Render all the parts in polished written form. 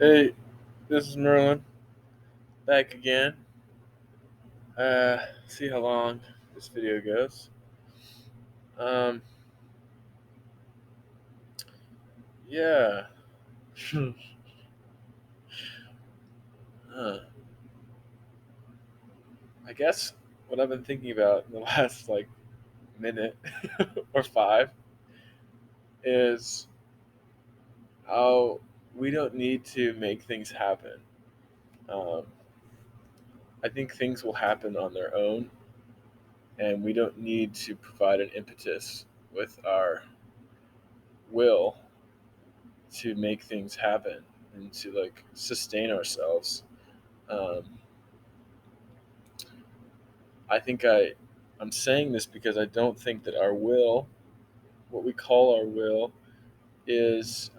Hey, this is Merlin, back again. See how long this video goes. Um, yeah. Huh. I guess what I've been thinking about in the last minute or five is how we don't need to make things happen. Um, I think things will happen on their own, and we don't need to provide an impetus with our will to make things happen and to sustain ourselves. Um, I'm saying this because I don't think that our will, what we call our will, is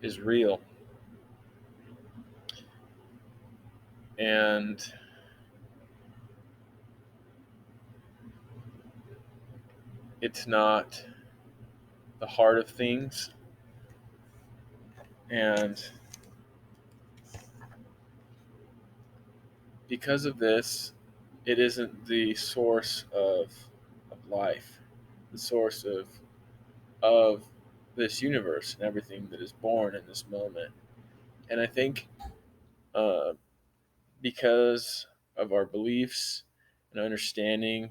is real, and it's not the heart of things. And because of this, it isn't the source of life, the source of this universe and everything that is born in this moment. And I think uh, because of our beliefs and understanding,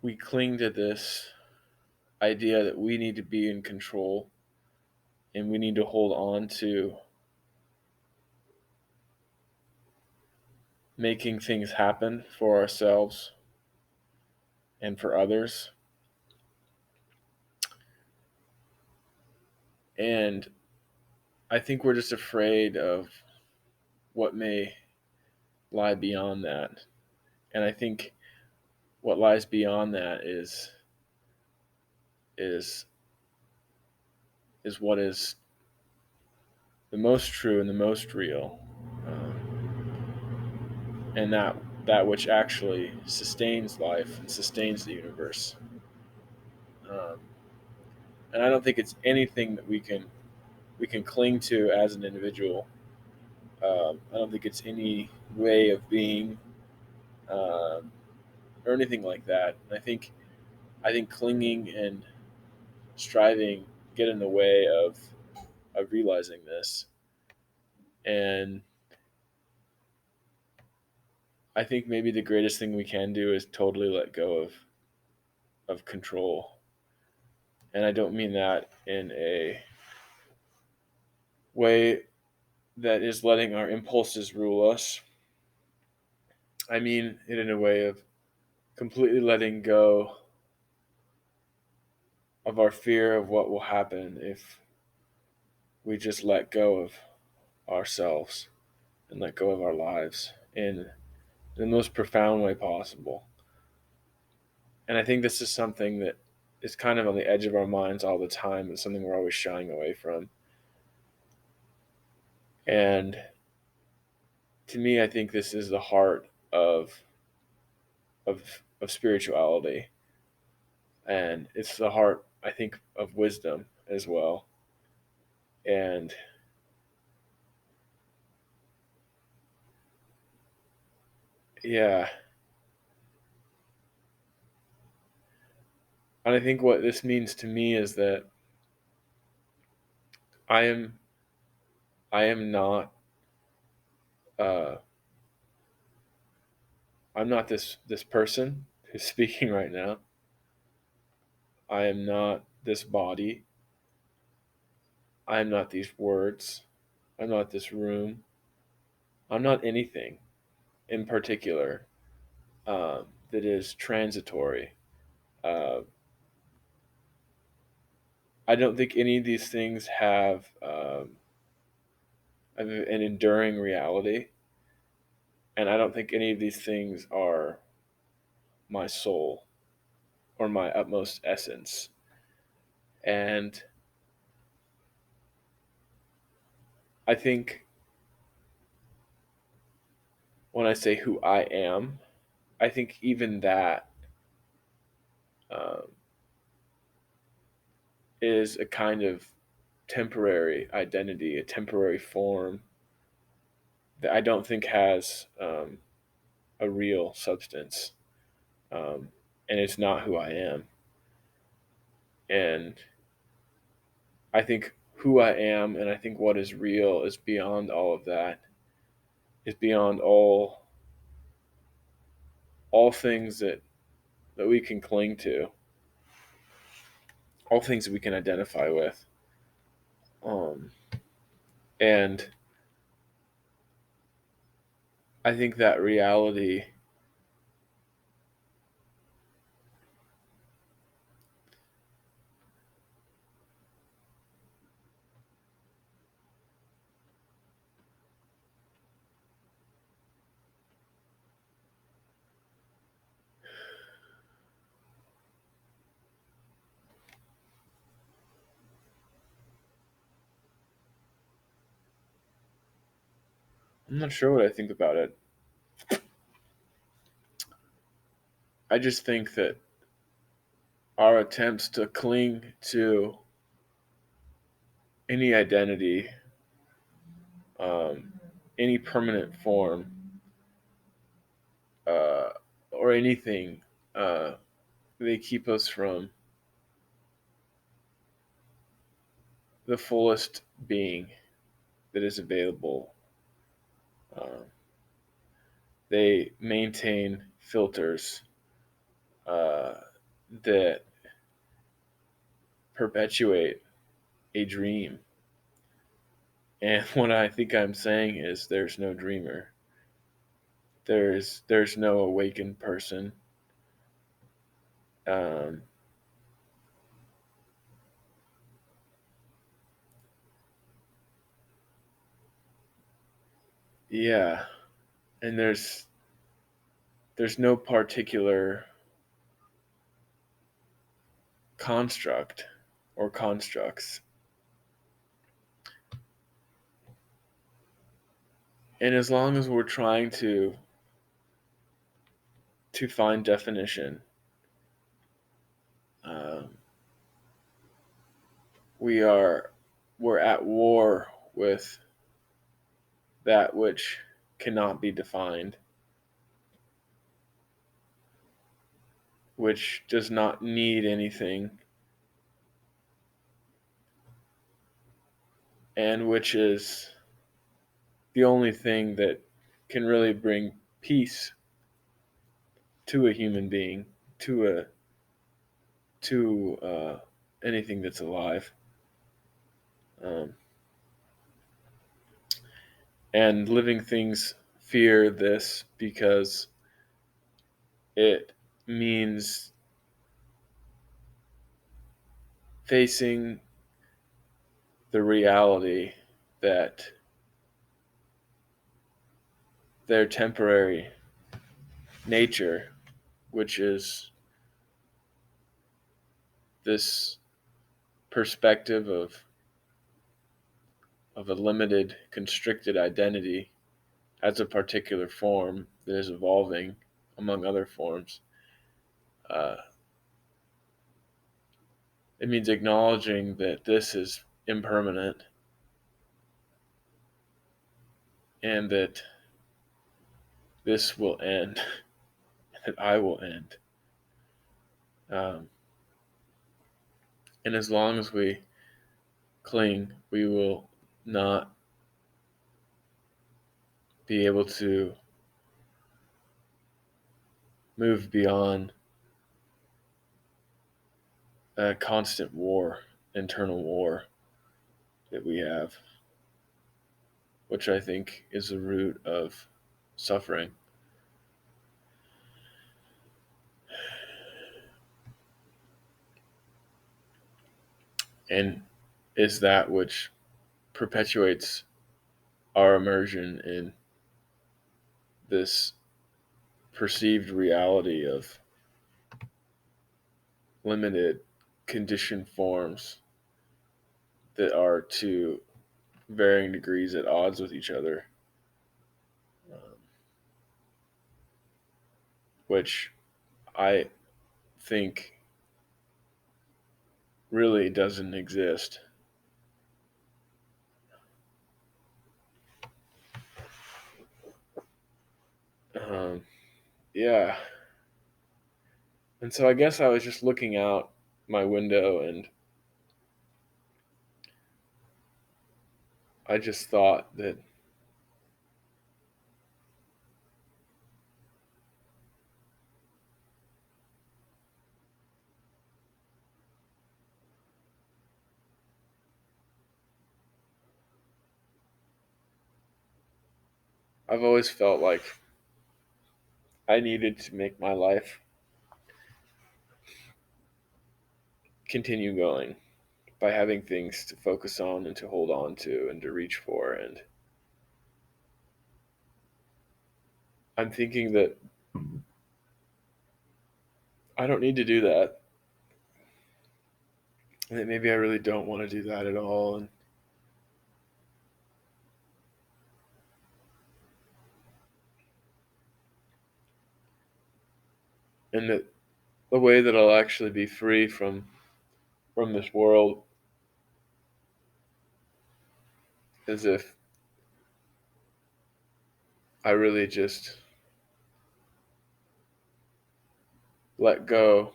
we cling to this idea that we need to be in control and we need to hold on to making things happen for ourselves and for others. And I think we're just afraid of what may lie beyond that. And I think what lies beyond that is is what is the most true and the most real, and that which actually sustains life and sustains the universe. Um, and I don't think it's anything that we can cling to as an individual. I don't think it's any way of being um, or anything like that. I think clinging and striving get in the way of realizing this. And I think maybe the greatest thing we can do is totally let go of control. And I don't mean that in a way that is letting our impulses rule us. I mean it in a way of completely letting go of our fear of what will happen if we just let go of ourselves and let go of our lives in the most profound way possible. And I think this is something that is kind of on the edge of our minds all the time. It's something we're always shying away from. And to me, I think this is the heart of spirituality. And it's the heart, I think, of wisdom as well. And yeah, and I think what this means to me is that I am I am not uh, I'm not this person who's speaking right now. I am not this body. I am not these words. I'm not this room. I'm not anything in particular that is transitory. Uh, I don't think any of these things have an enduring reality, and I don't think any of these things are my soul or my utmost essence. And I think when I say who I am, I think even that um, is a kind of temporary identity, a temporary form that I don't think has a real substance. Um, and it's not who I am. And I think who I am and I think what is real is beyond all of that, is beyond all things that we can cling to, all things that we can identify with. Um, and I think that reality, I'm not sure what I think about it. I just think that our attempts to cling to any identity, um, any permanent form, uh, or anything, uh, they keep us from the fullest being that is available. Uh, they maintain filters uh, that perpetuate a dream. And what I think I'm saying is there's no dreamer. There's no awakened person. Um, yeah, and there's no particular construct or constructs. And as long as we're trying to find definition, um, we are we're at war with that which cannot be defined, which does not need anything, and which is the only thing that can really bring peace to a human being, to a to anything that's alive. Um, and living things fear this because it means facing the reality that their temporary nature, which is this perspective of a limited, constricted identity, has a particular form that is evolving among other forms. Uh, it means acknowledging that this is impermanent and that this will end, that I will end. Um, and as long as we cling, we will not be able to move beyond a constant war, internal war that we have, which I think is the root of suffering and is that which perpetuates our immersion in this perceived reality of limited conditioned forms that are to varying degrees at odds with each other. Um, which I think really doesn't exist. Um, yeah. And so I guess I was just looking out my window and I just thought that I've always felt like I needed to make my life continue going by having things to focus on and to hold on to and to reach for. And I'm thinking that I don't need to do that. And that maybe I really don't want to do that at all. And that the way that I'll actually be free from this world is if I really just let go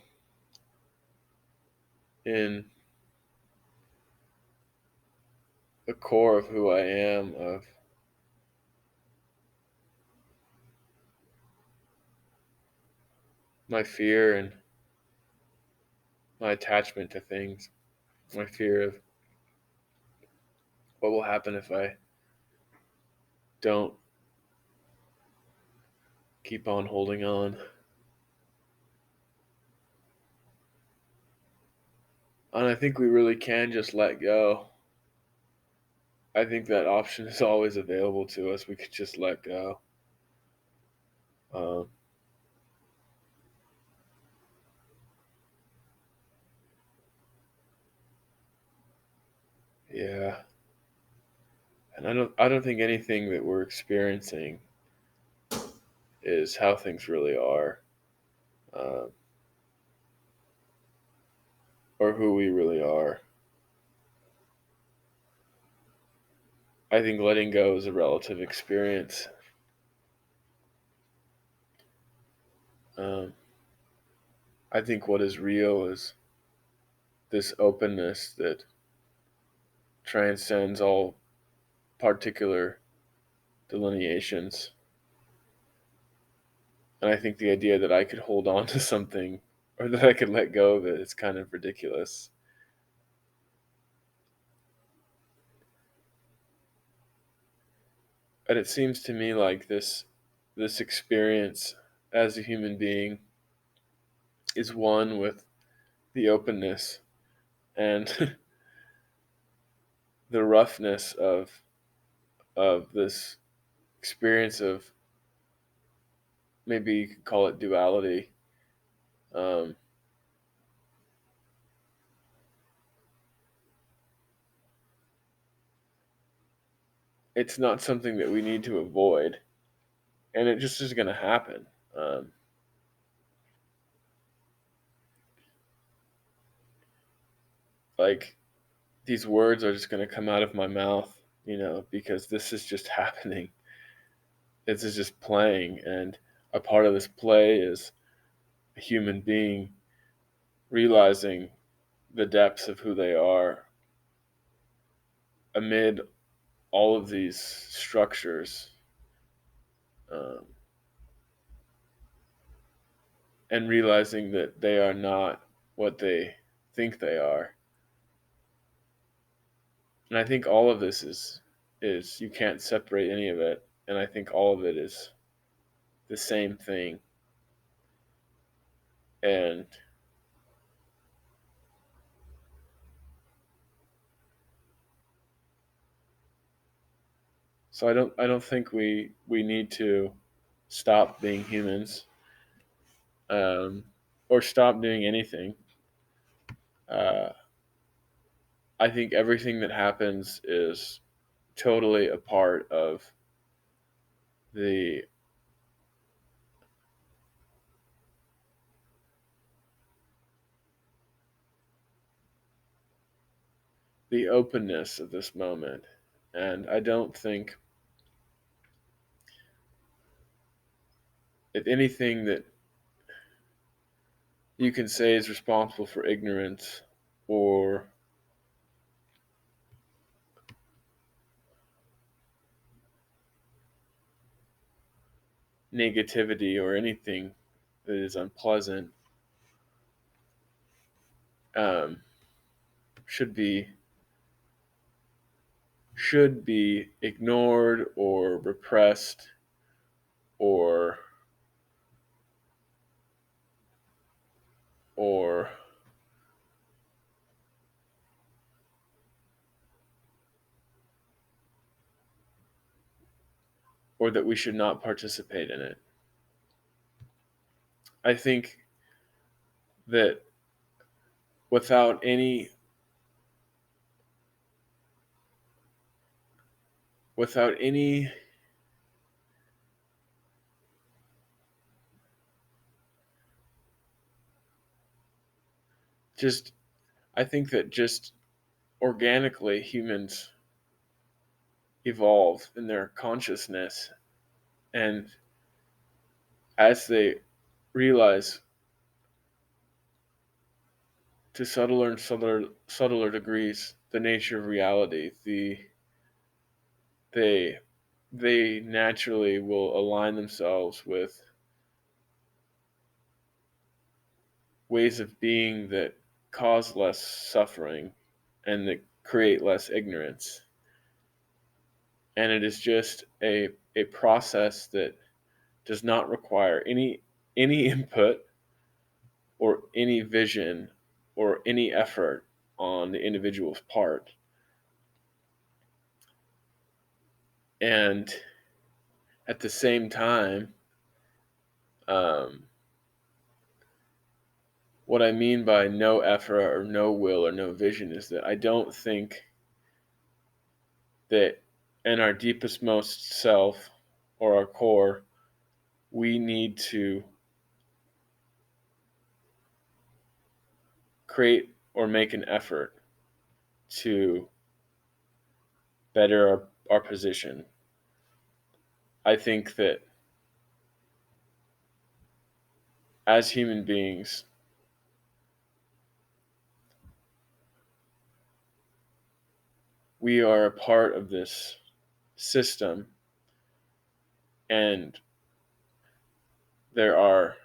in the core of who I am, of my fear and my attachment to things, my fear of what will happen if I don't keep on holding on. And I think we really can just let go. I think that option is always available to us. We could just let go. Um, yeah, and I don't think anything that we're experiencing is how things really are, uh, or who we really are. I think letting go is a relative experience. Um, I think what is real is this openness that transcends all particular delineations. And I think the idea that I could hold on to something or that I could let go of it is kind of ridiculous. And it seems to me like this experience as a human being is one with the openness and the roughness of this experience of, maybe you could call it duality. Um, it's not something that we need to avoid, and it just is going to happen. Um, like these words are just going to come out of my mouth, because this is just happening. This is just playing, and a part of this play is a human being realizing the depths of who they are amid all of these structures, um, and realizing that they are not what they think they are. And I think all of this is you can't separate any of it, and I think all of it is the same thing. And so I don't think we need to stop being humans, um, or stop doing anything. Uh, I think everything that happens is totally a part of the the openness of this moment. And I don't think that anything that you can say is responsible for ignorance or negativity or anything that is unpleasant um, should be ignored or repressed or or or that we should not participate in it. I think that without any without any just I think that just organically humans evolve in their consciousness, and as they realize to subtler degrees the nature of reality, they they naturally will align themselves with ways of being that cause less suffering and that create less ignorance. And it is just a process that does not require any input or any vision or any effort on the individual's part. And at the same time, um, what I mean by no effort or no will or no vision is that I don't think that in our deepest, most self or our core, we need to create or make an effort to better our position. I think that as human beings, we are a part of this system, and there are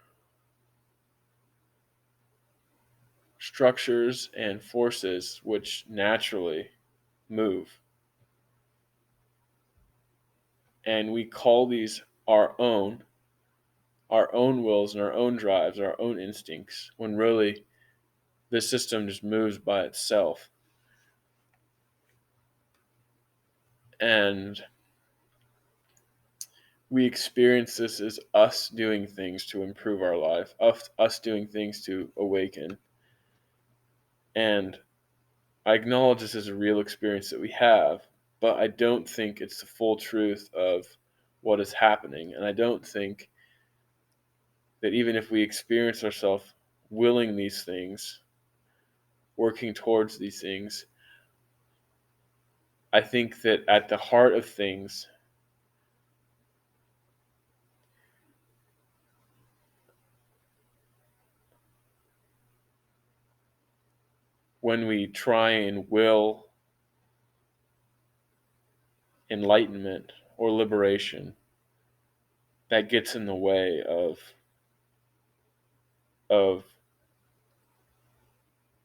structures and forces which naturally move. And we call these our own wills and our own drives, our own instincts, when really the system just moves by itself. And we experience this as us doing things to improve our life, us doing things to awaken. And I acknowledge this is a real experience that we have, but I don't think it's the full truth of what is happening. And I don't think that even if we experience ourselves willing these things, working towards these things, I think that at the heart of things, when we try and will enlightenment or liberation, that gets in the way of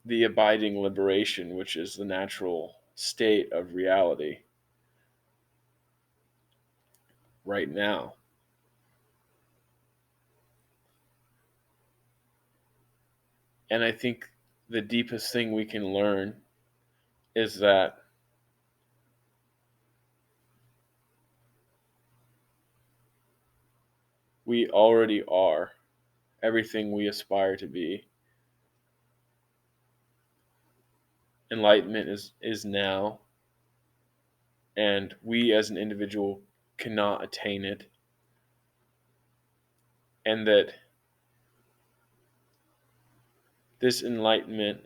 the abiding liberation, which is the natural state of reality right now. And I think the deepest thing we can learn is that we already are everything we aspire to be. Enlightenment is now, and we as an individual cannot attain it. And that this enlightenment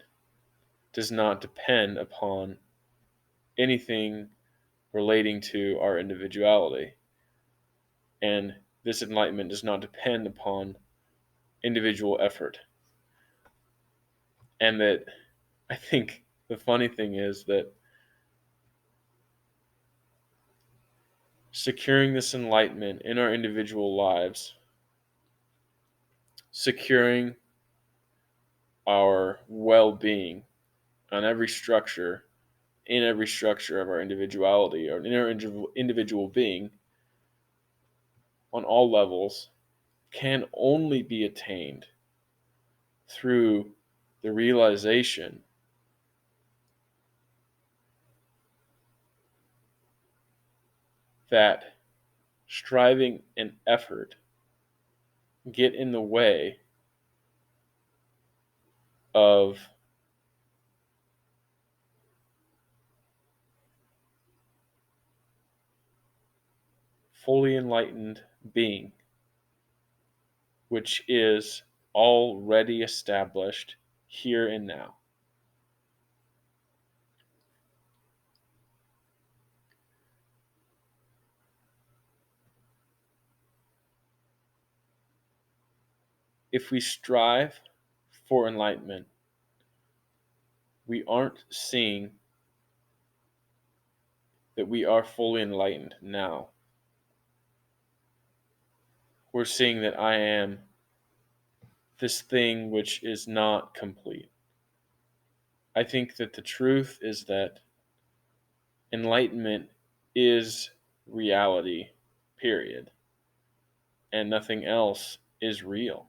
does not depend upon anything relating to our individuality. And this enlightenment does not depend upon individual effort. And that I think the funny thing is that securing this enlightenment in our individual lives, securing our well-being on every structure, in every structure of our individuality or in our individual being on all levels, can only be attained through the realization that striving and effort get in the way of fully enlightened being, which is already established here and now. If we strive for enlightenment, we aren't seeing that we are fully enlightened now. We're seeing that I am this thing which is not complete. I think that the truth is that enlightenment is reality, period, and nothing else is real.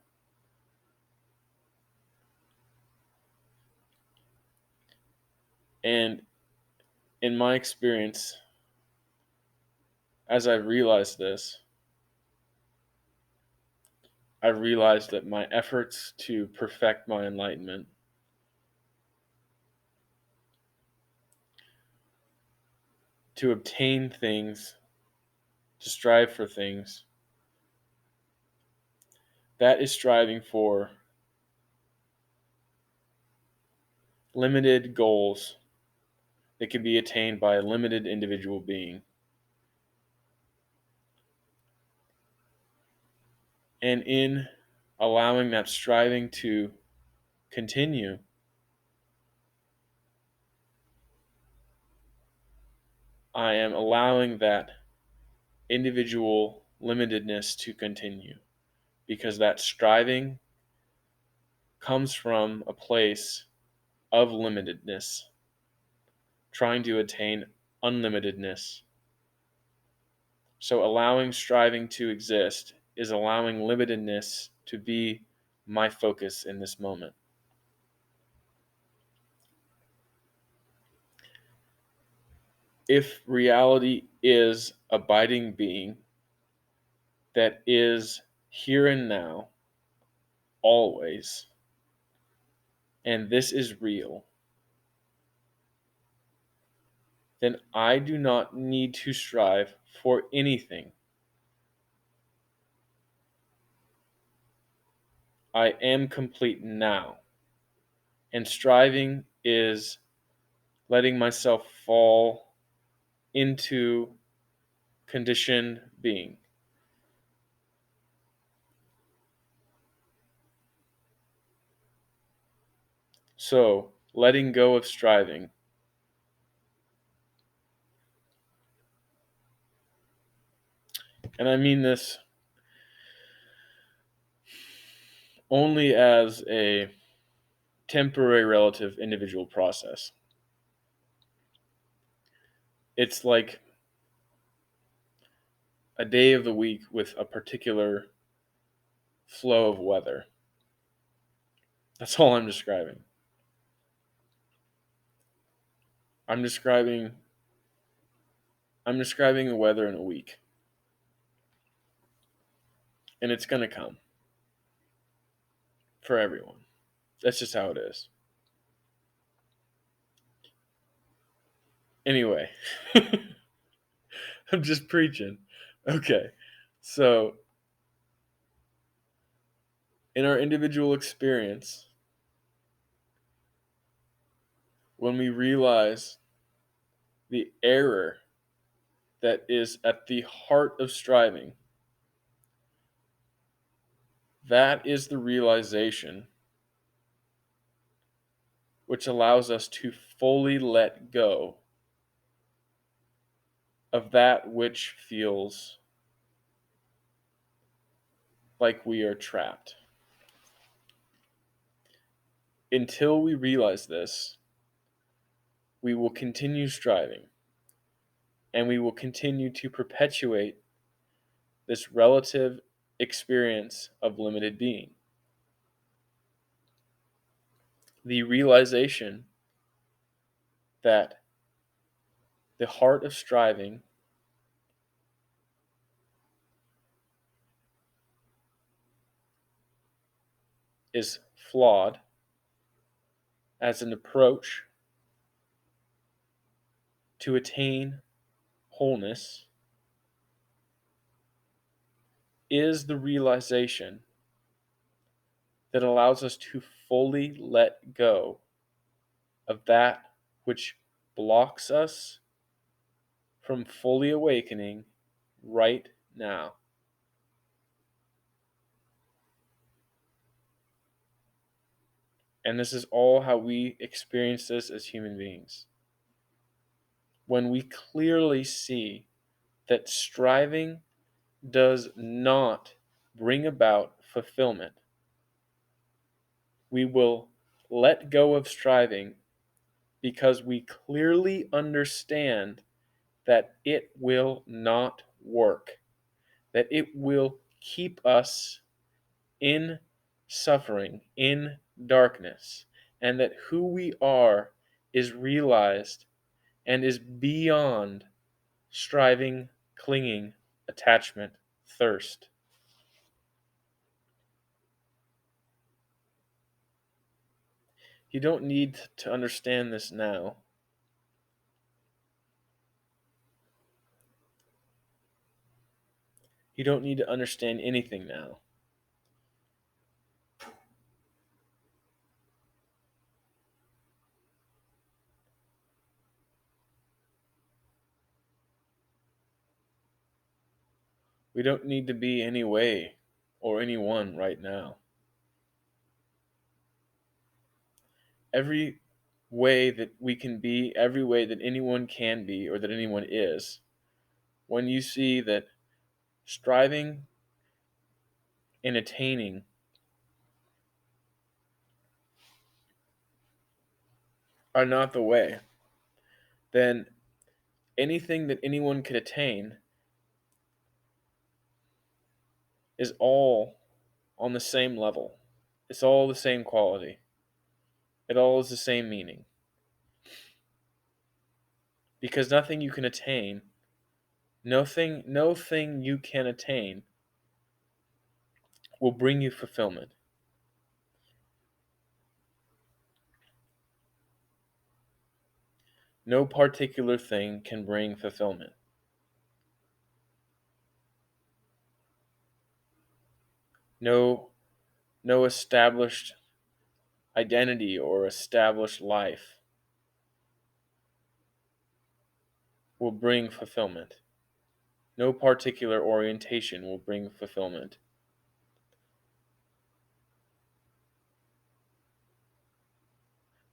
And in my experience, as I've realized this, I've realized that my efforts to perfect my enlightenment to obtain things, to strive for things, that is striving for limited goals that can be attained by a limited individual being. And in allowing that striving to continue, I am allowing that individual limitedness to continue because that striving comes from a place of limitedness, trying to attain unlimitedness. So allowing striving to exist is allowing limitedness to be my focus in this moment. If reality is abiding being that is here and now, always, and this is real, then I do not need to strive for anything. I am complete now. And striving is letting myself fall into conditioned being. So, letting go of striving. And I mean this only as a temporary relative individual process. It's like a day of the week with a particular flow of weather. That's all I'm describing. I'm describing the weather in a week. And it's going to come for everyone. That's just how it is. Anyway, I'm just preaching. Okay. So, in our individual experience, when we realize the error that is at the heart of striving, that is the realization which allows us to fully let go of that which feels like we are trapped. Until we realize this, we will continue striving, and we will continue to perpetuate this relative experience of limited being. The realization that the heart of striving is flawed as an approach to attain wholeness is the realization that allows us to fully let go of that which blocks us from fully awakening right now. And this is all how we experience this as human beings. When we clearly see that striving does not bring about fulfillment, we will let go of striving because we clearly understand that it will not work, that it will keep us in suffering, in darkness, and that who we are is realized and is beyond striving, clinging, attachment, thirst. You don't need to understand this now. You don't need to understand anything now. We don't need to be any way or anyone right now. Every way that we can be, every way that anyone can be or that anyone is, when you see that striving and attaining are not the way, then anything that anyone could attain is all on the same level. It's all the same quality. It all is the same meaning. Because nothing you can attain, no thing you can attain will bring you fulfillment. No particular thing can bring fulfillment. No no established identity or established life will bring fulfillment. No particular orientation will bring fulfillment.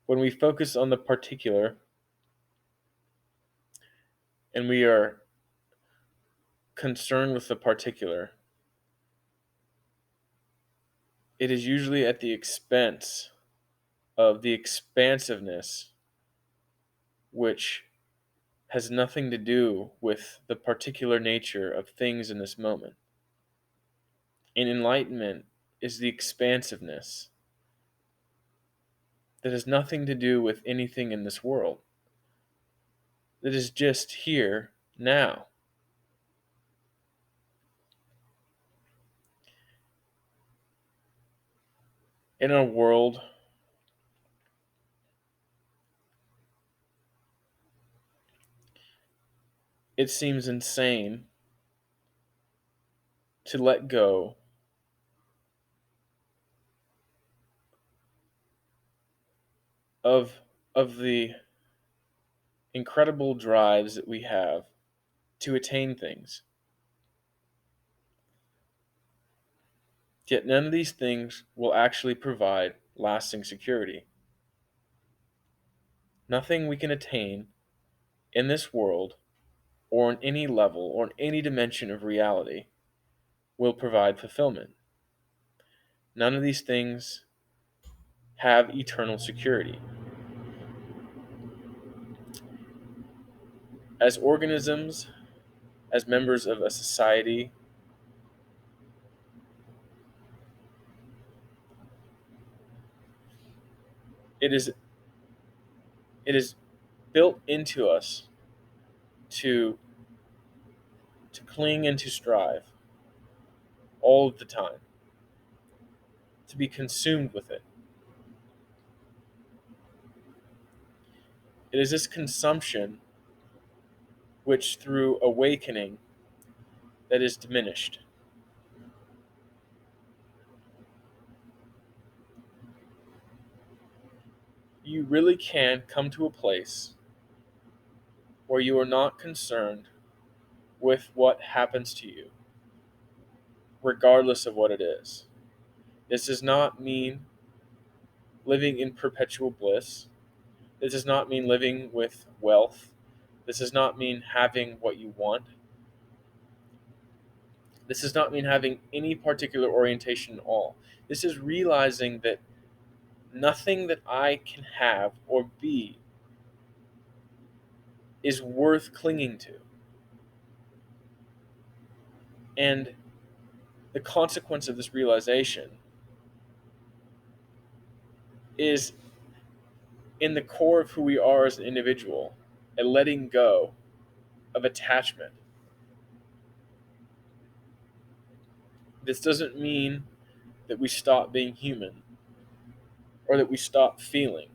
When we focus on the particular and we are concerned with the particular, it is usually at the expense of the expansiveness, which has nothing to do with the particular nature of things in this moment. And enlightenment is the expansiveness that has nothing to do with anything in this world, that is just here now. In a world it seems insane to let go of of the incredible drives that we have to attain things. Yet none of these things will actually provide lasting security. Nothing we can attain in this world, or on any level, or in any dimension of reality, will provide fulfillment. None of these things have eternal security. As organisms, as members of a society, it is it is built into us to cling and to strive all of the time, to be consumed with it. It is this consumption which, through awakening, that is diminished. You really can come to a place where you are not concerned with what happens to you, regardless of what it is. This does not mean living in perpetual bliss. This does not mean living with wealth. This does not mean having what you want. This does not mean having any particular orientation at all. This is realizing that nothing that I can have or be is worth clinging to. And the consequence of this realization is in the core of who we are as an individual, a letting go of attachment. This doesn't mean that we stop being human, or that we stop feeling,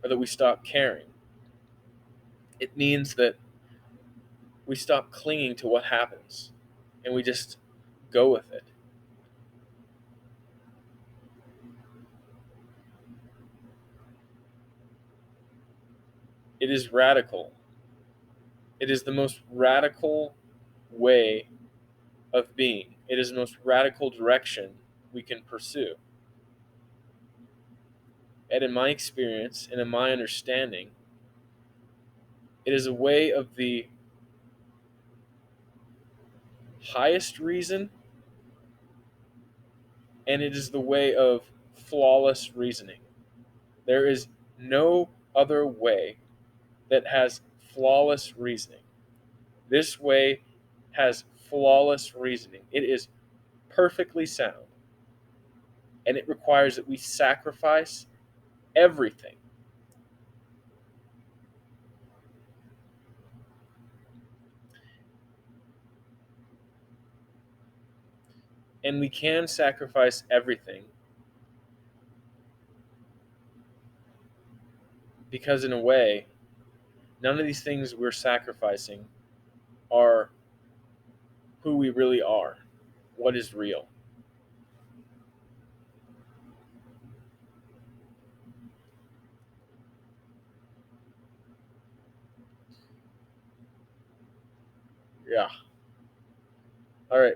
or that we stop caring. It means that we stop clinging to what happens and we just go with it. It is radical. It is the most radical way of being. It is the most radical direction we can pursue. And in my experience and in my understanding, it is a way of the highest reason, and it is the way of flawless reasoning. There is no other way that has flawless reasoning. This way has flawless reasoning. It is perfectly sound, and it requires that we sacrifice everything. And we can sacrifice everything because, in a way, none of these things we're sacrificing are who we really are, what is real. Yeah. All right.